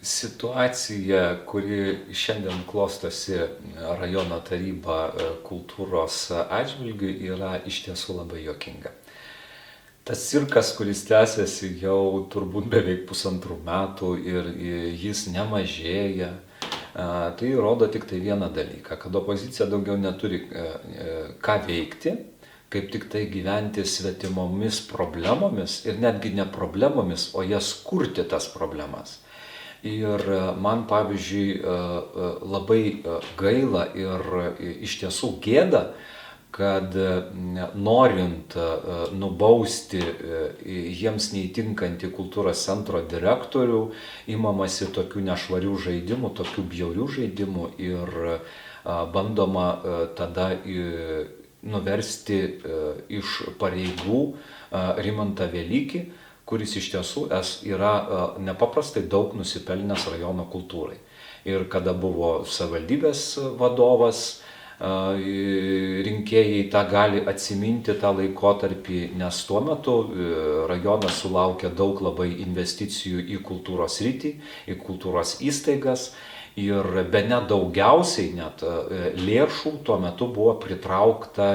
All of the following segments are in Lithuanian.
Situacija, kuri šiandien klostosi rajono taryba kultūros atžvilgiu, yra iš tiesų labai juokinga. Tas cirkas, kuris tęsiasi jau turbūt beveik 1,5 metų ir jis nemažėja, tai rodo tik tai vieną dalyką, kad opozicija daugiau neturi ką veikti, kaip tik tai gyventi svetimomis problemomis ir netgi ne problemomis, o jas kurti tas problemas. Ir man, pavyzdžiui, labai gaila ir iš tiesų gėda, kad norint nubausti jiems neįtinkantį kultūros centro direktorių, imamasi tokių nešvarių žaidimų, tokių bjaurių žaidimų ir bandoma tada nuversti iš pareigų Rimantą Velykį, kuris iš tiesų yra nepaprastai daug nusipelnęs rajono kultūrai. Ir kada buvo savivaldybės vadovas, rinkėjai tą gali atsiminti tą laikotarpį, nes tuo metu rajonas sulaukė daug labai investicijų į kultūros sritį, į kultūros įstaigas. Ir bene daugiausiai net lėšų tuo metu buvo pritraukta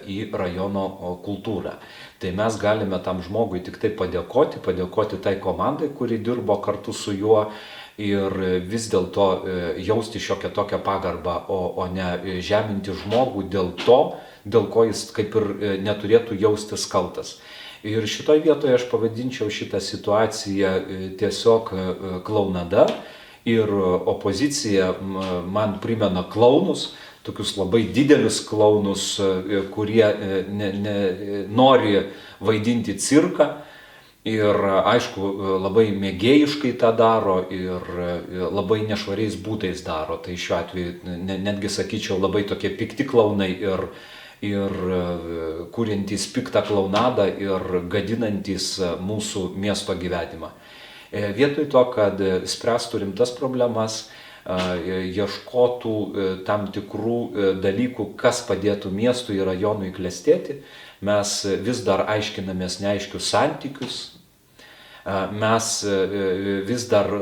į rajono kultūrą. Tai mes galime tam žmogui tik tai padėkoti tai komandai, kuri dirbo kartu su juo ir vis dėlto jausti šiokią tokią pagarbą, o ne žeminti žmogų dėl to, dėl ko jis kaip ir neturėtų jaustis kaltas. Ir šitoj vietoje aš pavadinčiau šitą situaciją tiesiog klaunada. Ir opozicija man primena klaunus, tokius labai didelius klaunus, kurie nori vaidinti cirką ir aišku labai mėgėjiškai tą daro ir labai nešvariais būdais daro. Tai šiuo atveju netgi sakyčiau labai tokie pikti klaunai ir kuriantys piktą klaunadą ir gadinantys mūsų miesto gyvenimą. Vietoj to, kad spręstų rimtas problemas, ieškotų tam tikrų dalykų, kas padėtų miestui ir rajonui klestėti, mes vis dar aiškinamės neaiškius santykius, mes vis dar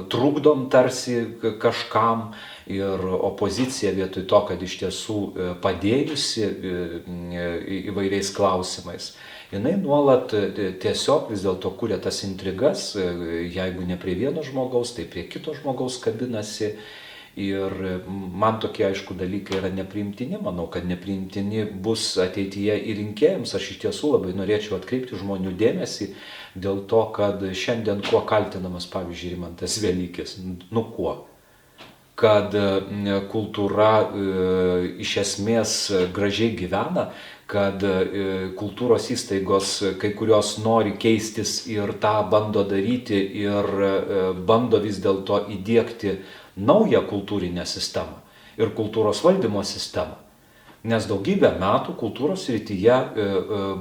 trukdom tarsi kažkam ir opozicija vietoj to, kad iš tiesų padėjusi įvairiais klausimais, jinai nuolat tiesiog vis dėlto kuria tas intrigas, jeigu ne prie vieno žmogaus, tai prie kito žmogaus kabinasi. Ir man tokie aišku dalykai yra nepriimtini, manau, kad nepriimtini bus ateityje ir rinkėjams. Aš iš tiesų labai norėčiau atkreipti žmonių dėmesį dėl to, kad šiandien kuo kaltinamas, pavyzdžiui, Rimantas Velykis, kuo? Kad kultūra iš esmės gražiai gyvena, kad kultūros įstaigos kai kurios nori keistis ir tą bando daryti ir bando vis dėlto įdiegti naują kultūrinę sistemą ir kultūros valdymo sistemą. Nes daugybę metų kultūros srityje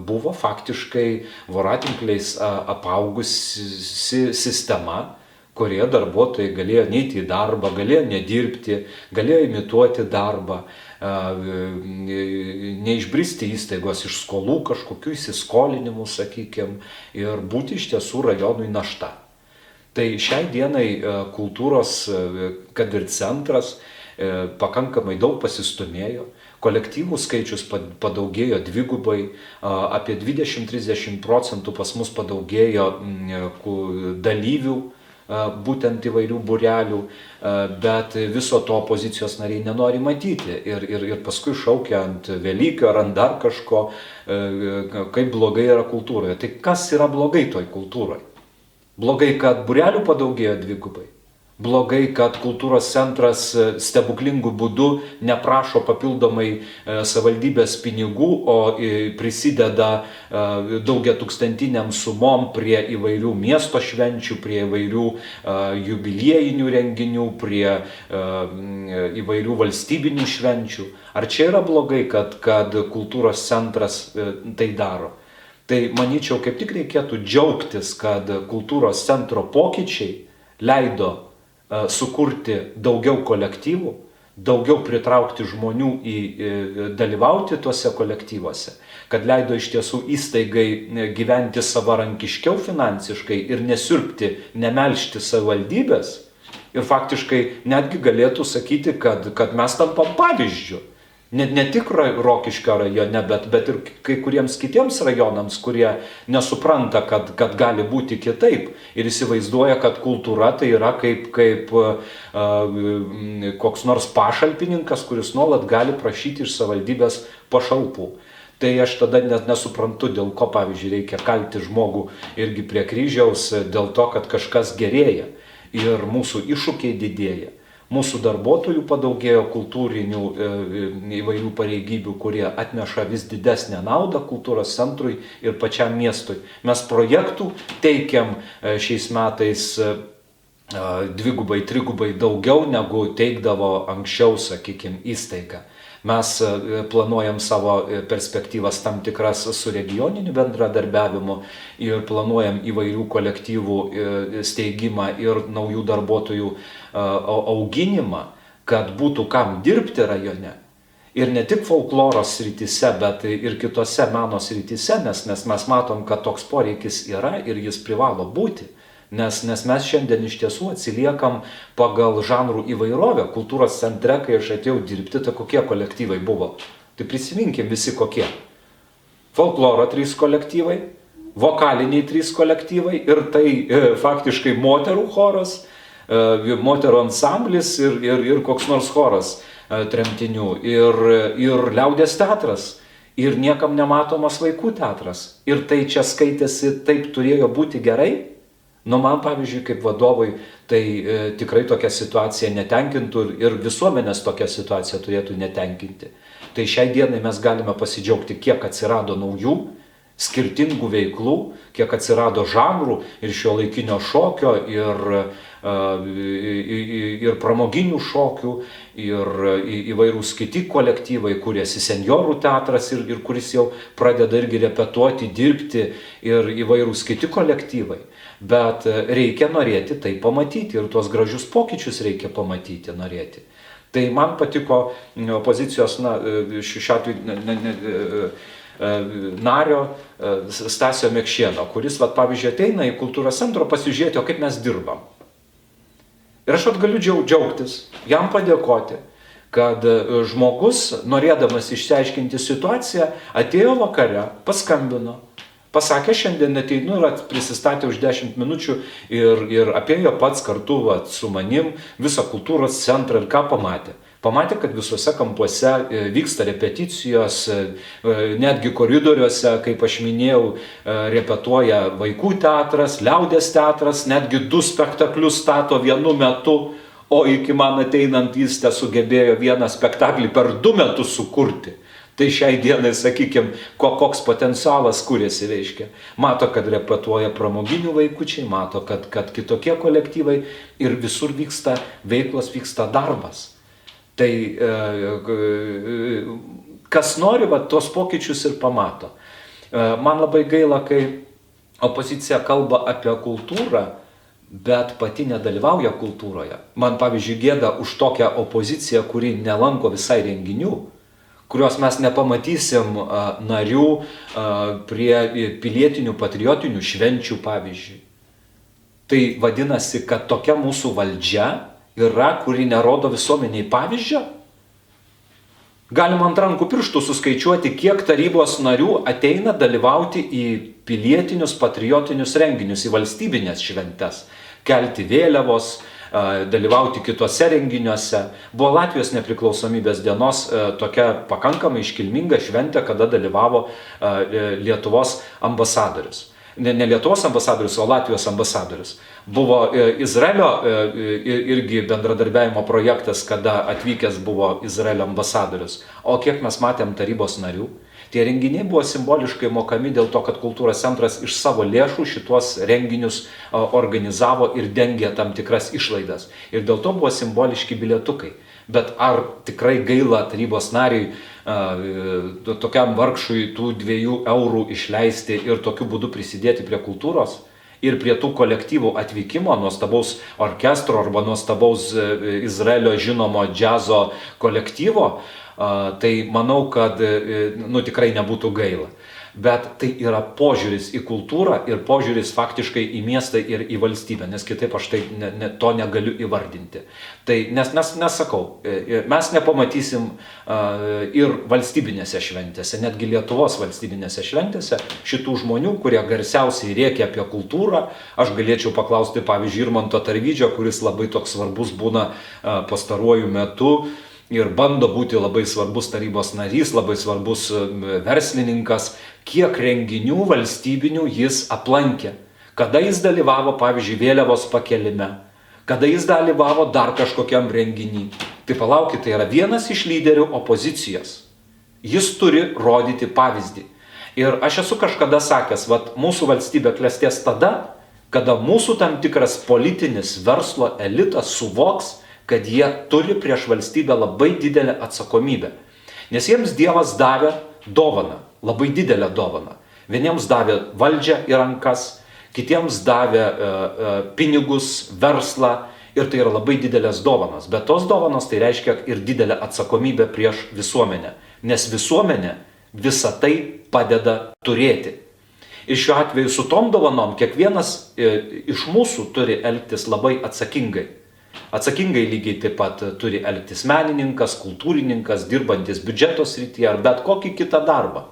buvo faktiškai voratinkliais apaugusi sistema, kurioje darbuotojai galėjo neiti į darbą, galėjo nedirbti, galėjo imituoti darbą, neišbristi įstaigos iš skolų, kažkokių įsiskolinimų, sakykime, ir būti iš tiesų rajonui našta. Tai šiai dienai kultūros, kad ir centras, pakankamai daug pasistumėjo, kolektyvų skaičius padaugėjo dvigubai, apie 20–30% pas mus padaugėjo dalyvių, būtent įvairių būrelių, bet viso to opozicijos nariai nenori matyti ir paskui šaukia ant Velykio ar ant dar kažko, kaip blogai yra kultūroje. Tai kas yra blogai toj kultūroje? Blogai, kad būrelių padaugėjo dvigubai? Blogai, kad kultūros centras stebuklingų būdų neprašo papildomai savivaldybės pinigų, o prisideda daugiatūkstantiniam sumom prie įvairių miesto švenčių, prie įvairių jubiliejinių renginių, prie įvairių valstybinių švenčių. Ar čia yra blogai, kad kultūros centras tai daro? Tai manyčiau, kaip tik reikėtų džiaugtis, kad kultūros centro pokyčiai leido sukurti daugiau kolektyvų, daugiau pritraukti žmonių dalyvauti tuose kolektyvuose, kad leido iš tiesų įstaigai gyventi savarankiškiau finansiškai ir nesiurbti, nemelžti savivaldybės. Ir faktiškai netgi galėtų sakyti, kad mes tampam pavyzdžiu. Ne tik Rokiškio rajone, bet ir kai kuriems kitiems rajonams, kurie nesupranta, kad gali būti kitaip ir įsivaizduoja, kad kultūra tai yra kaip koks nors pašalpininkas, kuris nuolat gali prašyti iš savivaldybės pašalpų. Tai aš tada nesuprantu, dėl ko, pavyzdžiui, reikia kalti žmogų irgi prie kryžiaus, dėl to, kad kažkas gerėja ir mūsų iššūkiai didėja. Mūsų darbuotojų padaugėjo kultūrinių įvairių pareigybių, kurie atneša vis didesnę naudą kultūros centrui ir pačiam miestui. Mes projektų teikiam šiais metais dvigubai, trigubai daugiau negu teikdavo anksčiau, sakykime, įstaiga. Mes planuojam savo perspektyvas tam tikras su regioniniu bendradarbiavimu ir planuojam įvairių kolektyvų steigimą ir naujų darbuotojų auginimą, kad būtų kam dirbti rajone. Ir ne tik folkloros srityse, bet ir kitose meno srityse, nes mes matom, kad toks poreikis yra ir jis privalo būti. Nes mes šiandien iš tiesų atsiliekam pagal žanrų įvairovę. Kultūros centre, kai aš atėjau dirbti, tai kokie kolektyvai buvo? Tai prisiminkim visi kokie. Folkloro 3 kolektyvai, vokaliniai 3 kolektyvai ir tai faktiškai moterų choras, moterų ansamblis ir koks nors choras tremtinių ir liaudies teatras. Ir niekam nematomas vaikų teatras. Ir tai čia skaitėsi, taip turėjo būti gerai. Nu, man, pavyzdžiui, kaip vadovui, tai tikrai tokia situacija netenkintų ir visuomenės tokia situacija turėtų netenkinti. Tai šiai dienai mes galime pasidžiaugti, kiek atsirado naujų, skirtingų veiklų, kiek atsirado žanrų ir šiuolaikinio šokio, ir pramoginių šokių, ir įvairūs kiti kolektyvai, kuriasi senjorų teatras ir kuris jau pradeda irgi repetuoti, dirbti ir įvairūs kiti kolektyvai. Bet reikia norėti tai pamatyti ir tuos gražius pokyčius reikia pamatyti, norėti. Tai man patiko opozicijos, šiuo atveju nario Stasio Mekšėno, kuris, pavyzdžiui, ateina į kultūros centro pasižiūrėti, o kaip mes dirbam. Ir aš galiu džiaugtis, jam padėkoti, kad žmogus, norėdamas išsiaiškinti situaciją, atėjo vakare, paskambino, pasakė, šiandien ateinu ir prisistatė už 10 minučių ir apėjo pats kartu su manim visą kultūros centrą ir ką pamatė. Pamatė, kad visuose kampuose vyksta repeticijos, netgi koridoriuose, kaip aš minėjau, repetuoja vaikų teatras, liaudies teatras, netgi 2 spektaklius stato vienu metu, o iki man ateinant jis sugebėjo vieną spektaklį per 2 metus sukurti. Tai šiai dienai, sakykime, koks potencialas kūrėsi, reiškia. Mato, kad repetuoja pramoginių vaikučiai, mato, kad kitokie kolektyvai ir visur vyksta veiklos, vyksta darbas. Tai kas nori, tos pokyčius ir pamato. Man labai gaila, kai opozicija kalba apie kultūrą, bet pati nedalyvauja kultūroje. Man, pavyzdžiui, gėda už tokią opoziciją, kuri nelanko visai renginių, kurios mes nepamatysim narių prie pilietinių, patriotinių švenčių, pavyzdžiui. Tai vadinasi, kad tokia mūsų valdžia yra, kuri nerodo visuomeniai pavyzdžio. Galim ant rankų pirštų suskaičiuoti, kiek tarybos narių ateina dalyvauti į pilietinius, patriotinius renginius, į valstybinės šventes, kelti vėliavos, dalyvauti kitose renginiuose. Buvo Latvijos nepriklausomybės dienos tokia pakankamai iškilminga šventė, kada dalyvavo Lietuvos ambasadorius. Ne Lietuvos ambasadorius, o Latvijos ambasadorius. Buvo Izraelio irgi bendradarbiavimo projektas, kada atvykęs buvo Izraelio ambasadorius. O kiek mes matėm tarybos narių? Tie renginiai buvo simboliškai mokami dėl to, kad kultūros centras iš savo lėšų šitos renginius organizavo ir dengė tam tikras išlaidas. Ir dėl to buvo simboliški bilietukai. Bet ar tikrai gaila tarybos nariui tokiam vargšui tų 2 eurų išleisti ir tokiu būdu prisidėti prie kultūros? ir prie tų kolektyvų atvykimo, nuostabaus orkestro arba nuostabaus Izraelio žinomo džiazo kolektyvo, tai manau, kad tikrai nebūtų gaila. Bet tai yra požiūris į kultūrą ir požiūris faktiškai į miestą ir į valstybę, nes kitaip aš to negaliu įvardinti. Tai nes nesakau, mes nepamatysim ir valstybinėse šventėse, netgi Lietuvos valstybinėse šventėse šitų žmonių, kurie garsiausiai rėkia apie kultūrą. Aš galėčiau paklausti, pavyzdžiui, Irmanto Tarvydžio, kuris labai toks svarbus būna pastaruoju metu ir bando būti labai svarbus tarybos narys, labai svarbus verslininkas, kiek renginių valstybinių jis aplankė, kada jis dalyvavo, pavyzdžiui, vėliavos pakelime, kada jis dalyvavo dar kažkokiam renginį. Tai palaukit, tai yra vienas iš lyderių opozicijos. Jis turi rodyti pavyzdį. Ir aš esu kažkada sakęs, mūsų valstybė klestės tada, kada mūsų tam tikras politinis verslo elitas suvoks, kad jie turi prieš valstybę labai didelę atsakomybę. Nes jiems Dievas davė dovaną, labai didelę dovaną. Vieniems davė valdžią į rankas, kitiems davė pinigus, verslą ir tai yra labai didelės dovanos. Bet tos dovanos tai reiškia ir didelę atsakomybę prieš visuomenę, nes visuomenė visą tai padeda turėti. Ir šiuo atveju su tom dovanom kiekvienas iš mūsų turi elgtis labai atsakingai. Atsakingai lygiai taip pat turi elgtis menininkas, kultūrininkas, dirbantis biudžeto srityje ar bet kokį kitą darbą.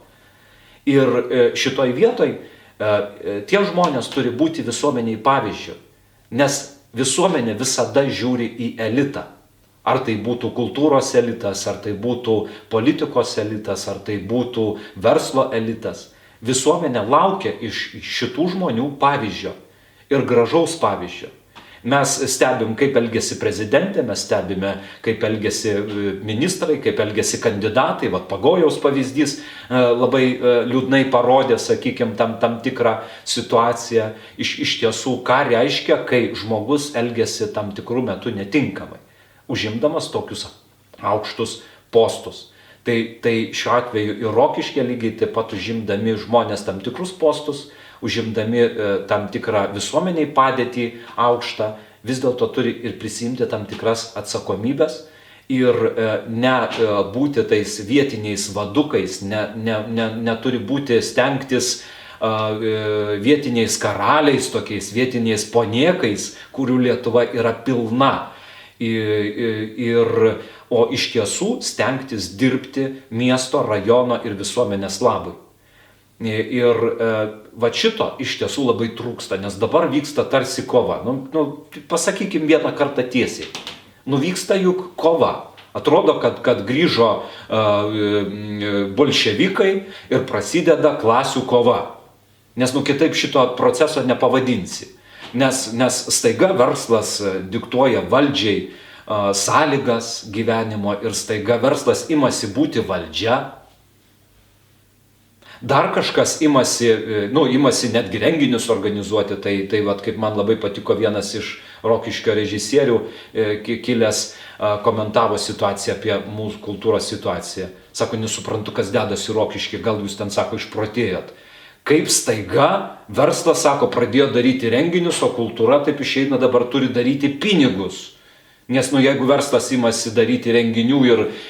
Ir šitoj vietoj tie žmonės turi būti visuomeniai pavyzdžiu, nes visuomenė visada žiūri į elitą. Ar tai būtų kultūros elitas, ar tai būtų politikos elitas, ar tai būtų verslo elitas. Visuomenė laukia iš šitų žmonių pavyzdžio ir gražaus pavyzdžio. Mes stebim, kaip elgiasi prezidentė, mes stebime, kaip elgiasi ministrai, kaip elgiasi kandidatai. Pagojaus pavyzdys labai liūdnai parodė, sakykime, tam tikrą situaciją. Iš tiesų, ką reiškia, kai žmogus elgiasi tam tikrų metų netinkamai, užimdamas tokius aukštus postus. Tai šiuo atveju ir Rokiškė lygiai taip pat užimdami žmonės tam tikrus postus, užimdami tam tikrą visuomeniai padėtį aukštą, vis dėlto turi ir prisimti tam tikras atsakomybės ir ne būti tais vietiniais vadukais, neturi būti stengtis vietiniais karaliais, tokiais vietiniais poniekais, kurių Lietuva yra pilna. O iš tiesų stengtis dirbti miesto, rajono ir visuomenės labui. Ir šito iš tiesų labai trūksta, nes dabar vyksta tarsi kova. Pasakykim vieną kartą tiesiai. Vyksta juk kova. Atrodo, kad grįžo bolševikai ir prasideda klasių kova. Nes kitaip šito proceso nepavadinsi. Nes staiga verslas diktuoja valdžiai sąlygas gyvenimo ir staiga verslas imasi būti valdžia. Dar kažkas imasi netgi renginius organizuoti, tai kaip man labai patiko vienas iš Rokiškio režisierių kilęs komentavo situaciją apie mūsų kultūros situaciją. Sako, nesuprantu, kas dedasi Rokiškį, gal jūs ten, sako, išprotėjot. Kaip staiga verslas, sako, pradėjo daryti renginius, o kultūra taip išeina dabar turi daryti pinigus. Nes jeigu verslas imasi daryti renginių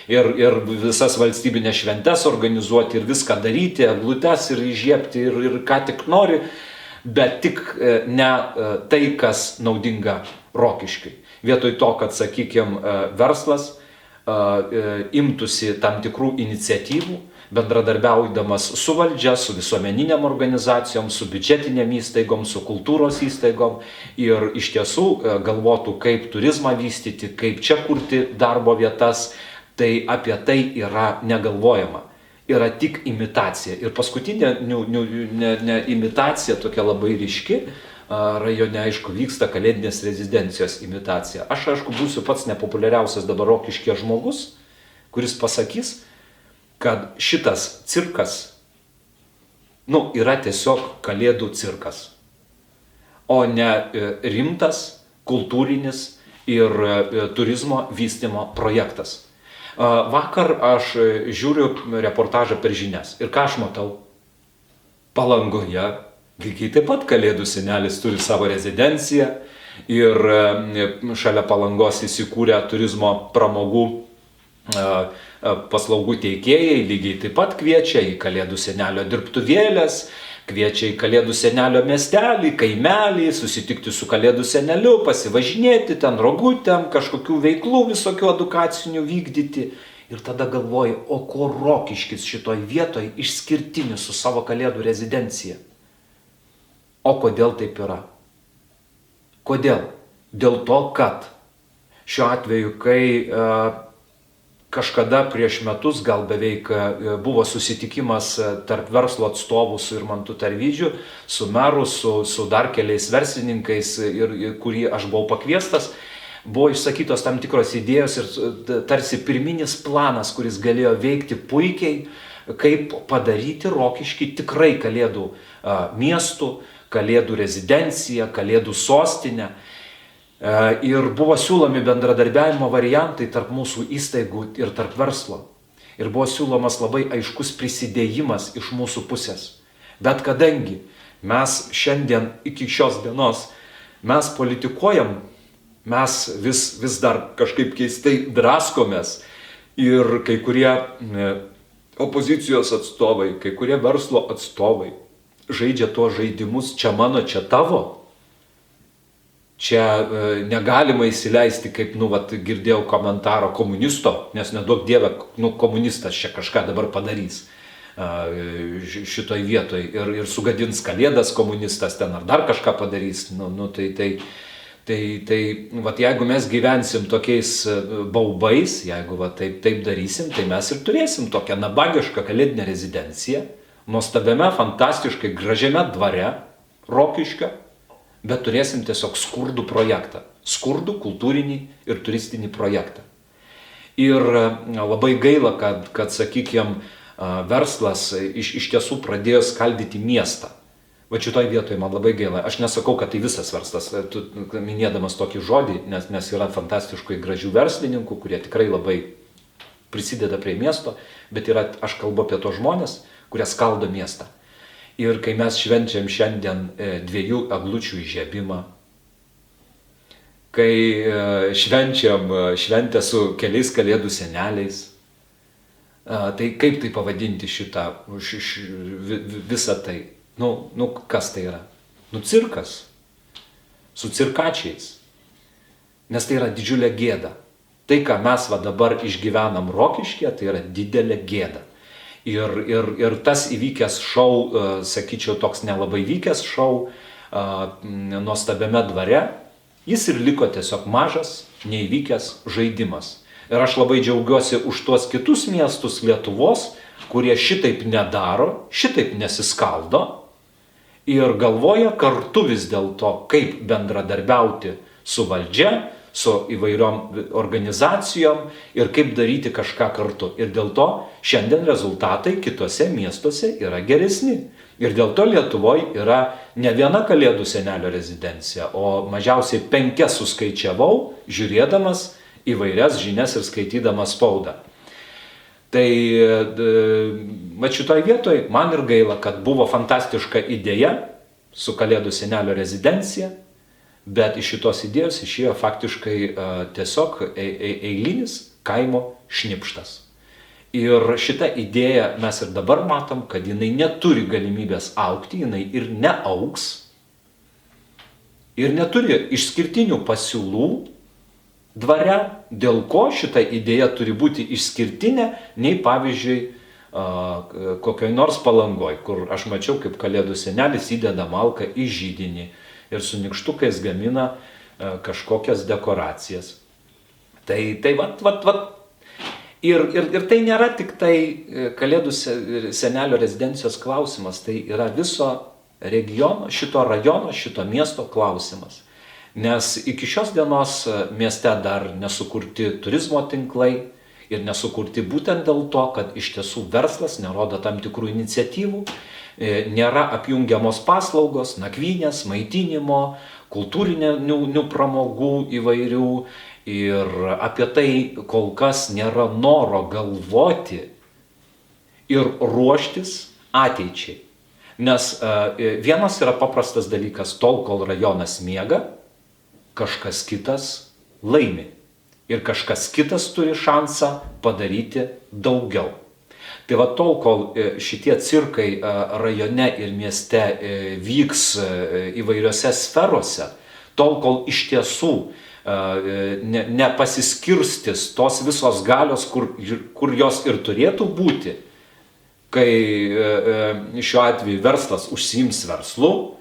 ir visas valstybinės šventes organizuoti ir viską daryti, eglutes ir įžiebti ir ką tik nori, bet tik ne tai, kas naudinga Rokiškiui. Vietoj to, kad, sakykime, verslas imtųsi tam tikrų iniciatyvų, bendradarbiaudamas su valdžia, su visuomeniniam organizacijom, su biudžetinėm įstaigom, su kultūros įstaigom ir iš tiesų galvotų, kaip turizmą vystyti, kaip čia kurti darbo vietas, tai apie tai yra negalvojama. Yra tik imitacija. Ir paskutinė imitacija, tokia labai ryški, rajone, aišku, vyksta kalėdinės rezidencijos imitacija. Aš, aišku, būsiu pats nepopuliariausias dabar Rokiškės žmogus, kuris pasakys, kad šitas cirkas, yra tiesiog kalėdų cirkas, o ne rimtas kultūrinis ir turizmo vystymo projektas. Vakar aš žiūriu reportažą per žinias ir ką aš matau? Palangoje Lygiai taip pat Kalėdų senelis turi savo rezidenciją ir šalia Palangos įsikūrę turizmo pramogų paslaugų teikėjai lygiai taip pat kviečia į Kalėdų senelio dirbtuvėlės, kviečia į Kalėdų senelio miestelį, kaimelį, susitikti su Kalėdų seneliu, pasivažinėti ten rogutėm, kažkokių veiklų visokių edukacinių vykdyti. Ir tada galvoji, o ko Rokiškis šitoj vietoj išskirtinis su savo Kalėdų rezidencija? O kodėl taip yra? Kodėl? Dėl to, kad šiuo atveju, kai kažkada prieš metus, gal beveik, buvo susitikimas tarp verslo atstovų su Irmantu Tarvydžiu, su meru, su dar keliais verslininkais, kurį aš buvau pakviestas, buvo išsakytos tam tikros idėjos ir tarsi pirminis planas, kuris galėjo veikti puikiai, kaip padaryti Rokiškį tikrai Kalėdų miestų, Kalėdų rezidenciją, Kalėdų sostinę. Ir buvo siūlomi bendradarbiavimo variantai tarp mūsų įstaigų ir tarp verslo. Ir buvo siūlomas labai aiškus prisidėjimas iš mūsų pusės. Bet kadangi mes šiandien iki šios dienos mes politikuojam, mes vis dar kažkaip keistai draskomės ir kai kurie opozicijos atstovai, kai kurie verslo atstovai žaidžia tuos žaidimus čia mano, čia tavo. Čia negalima įsileisti, kaip, girdėjau komentaro komunisto, nes neduok Dieve, komunistas čia kažką dabar padarys šitoj vietoj ir sugadins Kalėdas komunistas ten ar dar kažką padarys. Jeigu mes gyvensim tokiais baubais, jeigu taip darysim, tai mes ir turėsim tokią nabagišką kalėdinę rezidenciją, nuostabiame, fantastiškai gražiame dvare Rokiškio, bet turėsim tiesiog skurdų projektą. Skurdų, kultūrinį ir turistinį projektą. Ir labai gaila, kad sakykime, verslas iš tiesų pradėjo skaldyti miestą. Va šitoj vietoje man labai gaila. Aš nesakau, kad tai visas verslas, minėdamas tokį žodį, nes yra fantastiškai gražių verslininkų, kurie tikrai labai prisideda prie miesto, bet aš kalbu apie tos žmonės, kurie skaldo miestą. Ir kai mes švenčiam šiandien 2 eglučių įžiebimą, kai švenčiam šventę su keliais Kalėdų seneliais, tai kaip tai pavadinti visą tai? Kas tai yra? Cirkas. Su cirkačiais. Nes tai yra didžiulė gėda. Tai, ką mes dabar išgyvenam Rokiškyje, tai yra didelė gėda. Ir tas įvykęs šou, sakyčiau, toks nelabai vykęs šou nuostabiame dvare, jis ir liko tiesiog mažas, neįvykęs žaidimas. Ir aš labai džiaugiuosi už tuos kitus miestus Lietuvos, kurie šitaip nedaro, šitaip nesiskaldo ir galvoja kartu vis dėlto, kaip bendradarbiauti su valdžia, su įvairiom organizacijom ir kaip daryti kažką kartu. Ir dėl to šiandien rezultatai kitose miestuose yra geresni. Ir dėl to Lietuvoje yra ne viena Kalėdų senelio rezidencija, o mažiausiai 5 suskaičiavau, žiūrėdamas įvairias žinias ir skaitydamas spaudą. Tai šitoj vietoj man ir gaila, kad buvo fantastiška idėja su Kalėdų senelio rezidencija, bet iš šitos idėjos išėjo faktiškai tiesiog eilinis kaimo šnipštas. Ir šitą idėją mes ir dabar matom, kad jinai neturi galimybės augti, jinai ir neaugs, ir neturi išskirtinių pasiūlų dvare, dėl ko šita idėja turi būti išskirtinė, nei pavyzdžiui kokioj nors Palangoj, kur aš mačiau, kaip Kalėdų senelis įdeda malką į židinį ir su nykštukais gamina kažkokias dekoracijas. Tai Ir tai nėra tik tai Kalėdų senelio rezidencijos klausimas, tai yra viso regiono, šito rajono, šito miesto klausimas. Nes iki šios dienos mieste dar nesukurti turizmo tinklai ir nesukurti būtent dėl to, kad iš tiesų verslas nerodo tam tikrų iniciatyvų, nėra apjungiamos paslaugos, nakvynės, maitinimo, kultūrinių pramogų įvairių ir apie tai kol kas nėra noro galvoti ir ruoštis ateičiai. Nes vienas yra paprastas dalykas, tol kol rajonas miega, kažkas kitas laimi. Ir kažkas kitas turi šansą padaryti daugiau. Tai va tol, kol šitie cirkai rajone ir mieste vyks įvairiose sferose, tol, kol iš tiesų nepasiskirstis tos visos galios, kur jos ir turėtų būti, kai šiuo atveju verslas užsiims verslu,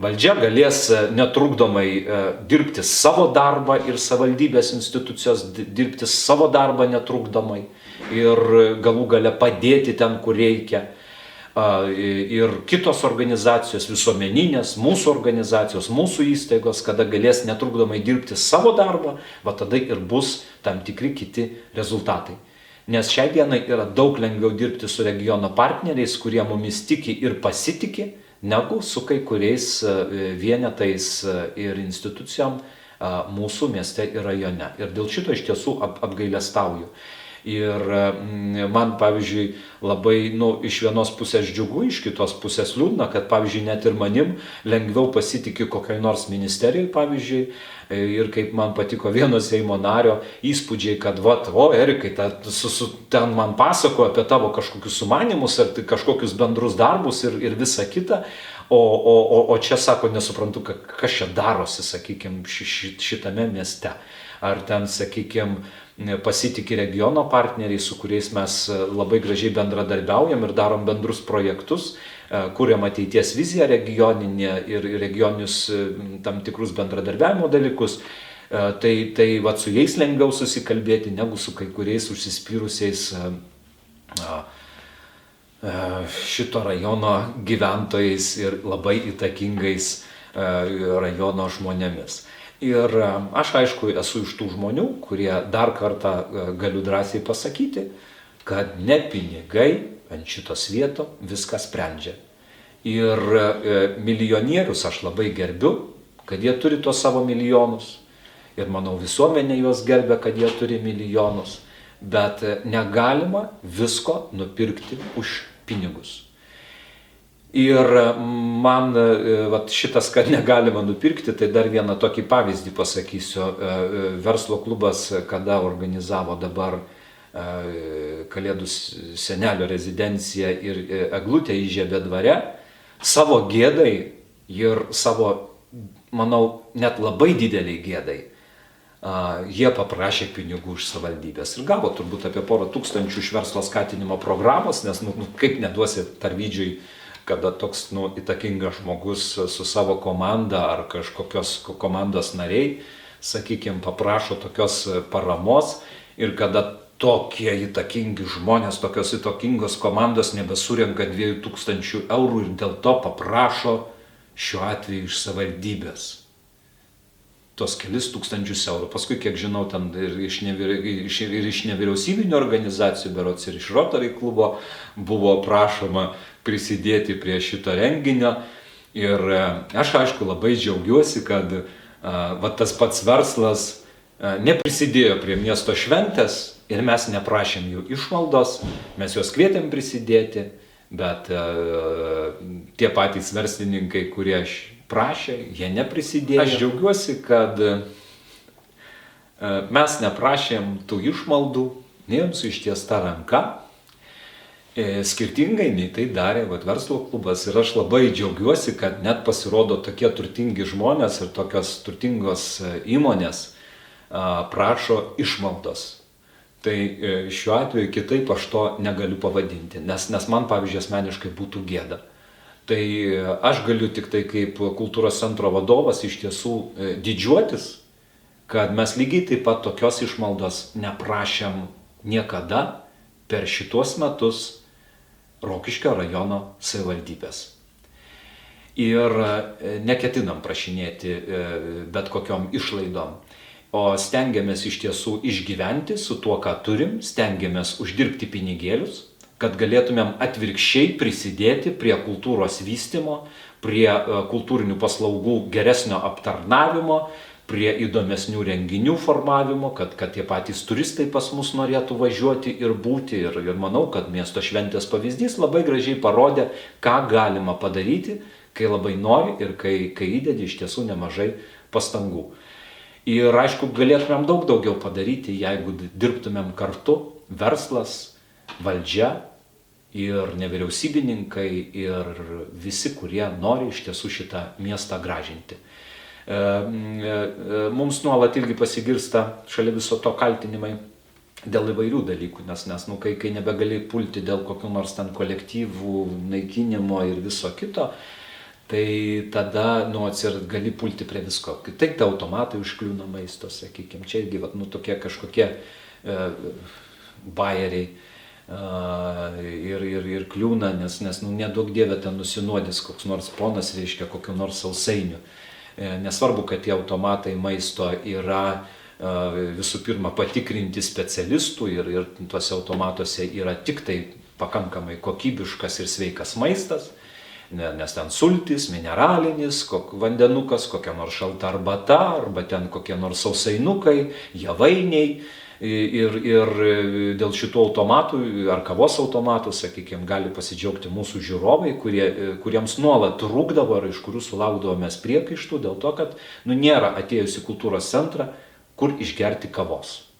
valdžia galės netrukdomai dirbti savo darbą ir savivaldybės institucijos dirbti savo darbą netrukdomai ir galų gale padėti ten, kur reikia. Ir kitos organizacijos, visuomeninės, mūsų organizacijos, mūsų įstaigos, kada galės netrukdomai dirbti savo darbą, va tada ir bus tam tikri kiti rezultatai. Nes šiai dienai yra daug lengviau dirbti su regiono partneriais, kurie mumis tiki ir pasitiki, negu su kai kuriais vienetais ir institucijom mūsų mieste ir rajone. Ir dėl šito iš tiesų apgailestauju. Ir man, pavyzdžiui, labai, iš vienos pusės džiugu, iš kitos pusės liūdna, kad, pavyzdžiui, net ir manim lengviau pasitikė kokiai nors ministerijai, pavyzdžiui, ir kaip man patiko vieno Seimo nario įspūdžiai, kad, Erikai, ten man pasako apie tavo kažkokius sumanymus ar kažkokius bendrus darbus ir visa kita, o čia, sako, nesuprantu, kas čia darosi, sakykime, šitame mieste. Ar ten, sakykime, pasitikė regiono partneriai, su kuriais mes labai gražiai bendradarbiaujam ir darom bendrus projektus, kuriam ateities viziją regioninę ir regioninius tam tikrus bendradarbiavimo dalykus, tai va, su jais lengviau susikalbėti, negu su kai kuriais užsispyrusiais šito rajono gyventojais ir labai įtakingais rajono žmonėmis. Ir aš, aišku, esu iš tų žmonių, kurie dar kartą galiu drąsiai pasakyti, kad ne pinigai ant šitos vietos viską sprendžia. Ir milijonierius aš labai gerbiu, kad jie turi tos savo milijonus. Ir manau, visuomenė juos gerbia, kad jie turi milijonus. Bet negalima visko nupirkti už pinigus. Ir man šitas, kad negalima nupirkti, tai dar vieną tokį pavyzdį pasakysiu. Verslo klubas, kada organizavo dabar Kalėdų senelio rezidenciją ir eglutę įžiebė dvare, savo gėdai ir savo, manau, net labai dideliai gėdai, jie paprašė pinigų iš savivaldybės ir gavo turbūt apie 100 000 iš verslo skatinimo programos, nes kaip neduosi Tarvydžiui, kada toks įtakingas žmogus su savo komanda ar kažkokios komandos nariai, sakykime, paprašo tokios paramos ir kada tokie įtakingi žmonės, tokios įtakingos komandos nebesurenka 2000 eurų ir dėl to paprašo šiuo atveju iš savivaldybės tos kelis tūkstančius eurų. Paskui, kiek žinau, ten ir iš nevyriausybinių organizacijų, berods ir iš Rotary klubo buvo prašoma prisidėti prie šito renginio. Ir aš, aišku, labai džiaugiuosi, kad tas pats verslas neprisidėjo prie miesto šventės ir mes neprašėm jų išmaldos, mes juos kvietėm prisidėti, bet tie patys verslininkai, kurie prašė, jie neprisidėjo. Aš džiaugiuosi, kad mes neprašėm tų išmaldų, neėjom su ištiesta ranka, skirtingai nei tai darė verslo klubas. Ir aš labai džiaugiuosi, kad net pasirodo tokie turtingi žmonės ir tokios turtingos įmonės prašo išmaldos. Tai šiuo atveju kitaip aš to negaliu pavadinti, nes man, pavyzdžiui, asmeniškai būtų gėda. Tai aš galiu tik tai kaip kultūros centro vadovas iš tiesų didžiuotis, kad mes lygiai taip pat tokios išmaldos neprašėm niekada per šitos metus Rokiškio rajono savivaldybės. Ir neketinam prašinėti bet kokiom išlaidom, o stengiamės iš tiesų išgyventi su tuo, ką turim, stengiamės uždirbti pinigėlius, kad galėtumėm atvirkščiai prisidėti prie kultūros vystymo, prie kultūrinių paslaugų geresnio aptarnavimo, prie įdomesnių renginių formavimo, kad tie patys turistai pas mus norėtų važiuoti ir būti. Ir manau, kad miesto šventės pavyzdys labai gražiai parodė, ką galima padaryti, kai labai nori ir kai įdedi iš tiesų nemažai pastangų. Ir aišku, galėtumėm daug daugiau padaryti, jeigu dirbtumėm kartu, verslas, valdžia ir nevyriausybininkai ir visi, kurie nori iš tiesų šitą miestą gražinti. Mums nuolat irgi pasigirsta šalia viso to kaltinimai dėl įvairių dalykų, nes kai nebegali pulti dėl kokių nors ten kolektyvų naikinimo ir viso kito, tai tada gali pulti prie visko. Taip, tai automatai užkliūna maisto, sakykime, čia irgi tokie kažkokie bajeriai ir kliūna, nes nedaug dievė ten nusinuodys koks nors ponas, reiškia, kokiu nors sausainiu. Nesvarbu, kad tie automatai maisto yra visų pirma patikrinti specialistų ir tuose automatuose yra tik tai pakankamai kokybiškas ir sveikas maistas, nes ten sultis, mineralinis, vandenukas, kokia nors šalta arbata, arba ten kokie nors sausainukai, javainiai. Ir dėl šitų automatų ar kavos automatų, sakykime, gali pasidžiaugti mūsų žiūrovai, kuriems nuolat rūkdavo ir iš kurių sulaukdavome priekaištų dėl to, kad nėra atėjus į kultūros centrą, kur išgerti kavos.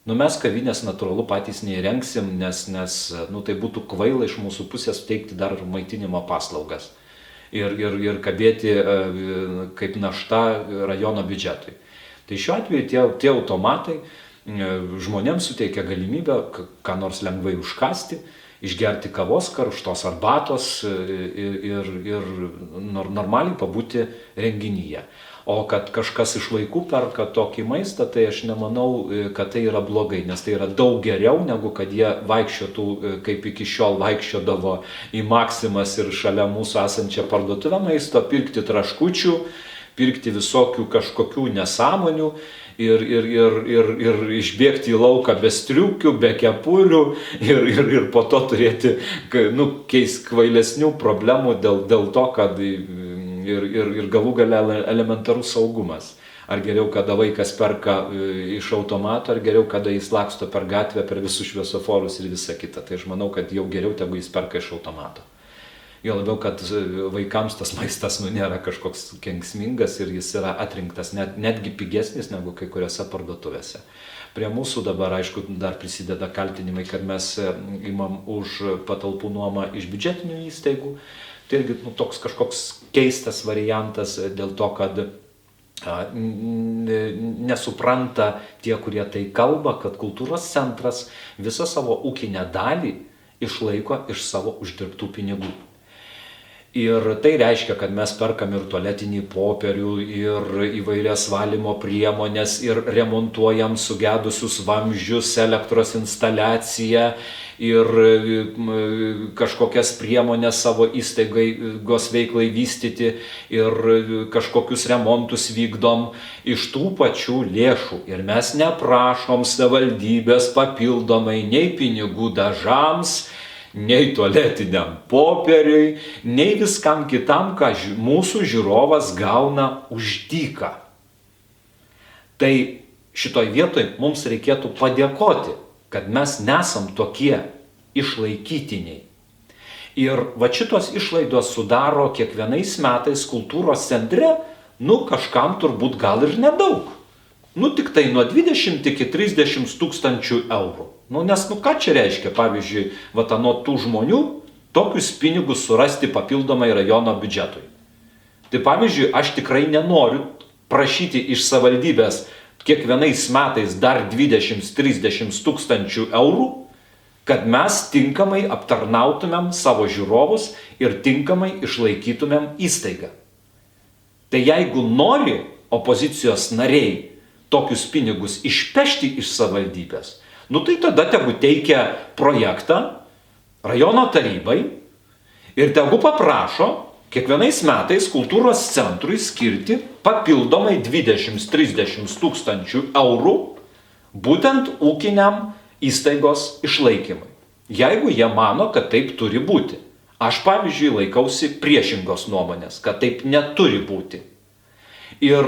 Mes kavinės natūralu patys neįrengsim, nes tai būtų kvaila iš mūsų pusės teikti dar maitinimo paslaugas ir kabėti kaip našta rajono biudžetui. Tai šiuo atveju tie automatai žmonėms suteikia galimybę ką nors lengvai užkasti, išgerti kavos, karštos arbatos ir normaliai pabūti renginyje. O kad kažkas iš vaikų perka tokį maistą, tai aš nemanau, kad tai yra blogai, nes tai yra daug geriau, negu kad jie vaikščiotų, kaip iki šiol vaikščiodavo į Maksimas ir šalia mūsų esančią parduotuvę maisto, pirkti traškučių, pirkti visokių kažkokių nesąmonių ir išbėgti į lauką be striukių, be kepulių ir po to turėti kvailesnių problemų dėl to, kad ir galų gale elementarus saugumas. Ar geriau, kada vaikas perka iš automato, ar geriau, kada jis laksto per gatvę, per visus šviesoforus ir visą kitą. Tai aš manau, kad jau geriau, tegu jis perka iš automato. Jo labiau, kad vaikams tas maistas nėra kažkoks kenksmingas ir jis yra atrinktas netgi pigesnis negu kai kuriuose parduotuvėse. Prie mūsų dabar, aišku, dar prisideda kaltinimai, kad mes imam už patalpų nuomą iš biudžetinių įstaigų. Tai irgi toks kažkoks keistas variantas dėl to, kad nesupranta tie, kurie tai kalba, kad kultūros centras visą savo ūkinę dalį išlaiko iš savo uždirbtų pinigų. Ir tai reiškia, kad mes perkam ir tualetinį popierių, ir įvairias valymo priemonės, ir remontuojam sugedusius vamzdžius, elektros instaliaciją, ir kažkokias priemonės savo įstaigos veiklai vystyti, ir kažkokius remontus vykdom iš tų pačių lėšų. Ir mes neprašom savivaldybės papildomai nei pinigų dažams, nei tualetiniam popieriui, nei viskam kitam, ką mūsų žiūrovas gauna už dyką. Tai šitoj vietoj mums reikėtų padėkoti, kad mes nesam tokie išlaikytiniai. Ir šitos išlaidos sudaro kiekvienais metais kultūros centre, kažkam turbūt gal ir nedaug. Tik tai nuo 20 iki 30 tūkstančių eurų. Nes ką čia reiškia, pavyzdžiui, anot tų žmonių, tokius pinigus surasti papildomai rajono biudžetui. Tai pavyzdžiui, aš tikrai nenoriu prašyti iš savivaldybės kiekvienais metais dar 20-30 tūkstančių eurų, kad mes tinkamai aptarnautumėm savo žiūrovus ir tinkamai išlaikytumėm įstaigą. Tai jeigu nori opozicijos nariai tokius pinigus išpešti iš savivaldybės, tai tada tegu teikia projektą rajono tarybai ir tegu paprašo kiekvienais metais kultūros centrui skirti papildomai 20-30 tūkstančių eurų būtent ūkiniam įstaigos išlaikymui. Jeigu jie mano, kad taip turi būti. Aš, pavyzdžiui, laikausi priešingos nuomonės, kad taip neturi būti. Ir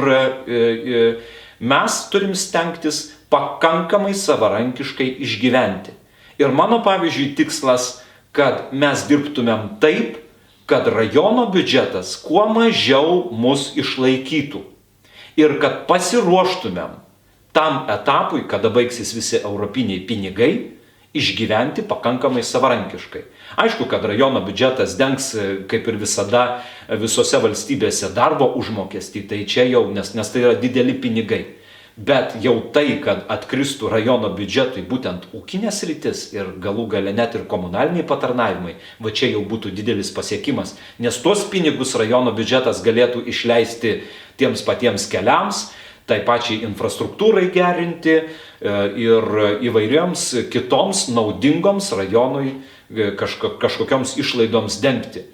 mes turim stengtis pakankamai savarankiškai išgyventi. Ir mano, pavyzdžiui, tikslas, kad mes dirbtumėm taip, kad rajono biudžetas kuo mažiau mus išlaikytų. Ir kad pasiruoštumėm tam etapui, kada baigsis visi europiniai pinigai, išgyventi pakankamai savarankiškai. Aišku, kad rajono biudžetas dengs, kaip ir visada, visose valstybėse darbo užmokestį, tai čia jau, nes tai yra dideli pinigai. Bet jau tai, kad atkristų rajono biudžetui būtent ūkinės sritis ir galų gale net ir komunaliniai patarnavimai, va čia jau būtų didelis pasiekimas, nes tuos pinigus rajono biudžetas galėtų išleisti tiems patiems keliams, tai pačiai infrastruktūrai gerinti ir įvairioms kitoms naudingoms rajonui kažkokioms išlaidoms dengti.